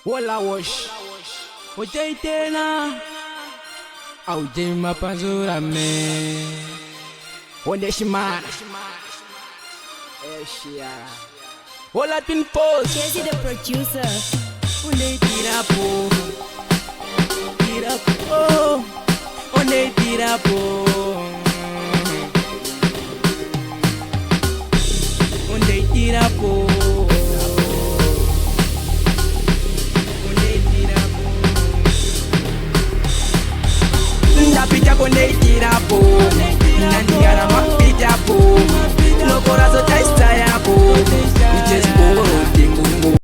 Wala wash. Ojai tena. Auje mapanzura me. Ondeshimana. Eshia. Wala tin pose. Casey the producer. Onde tirapo. Tirapo. Onde tirapo. Onde tirapo. Pija con el tirapo, Nani gara ma pija po, no corazón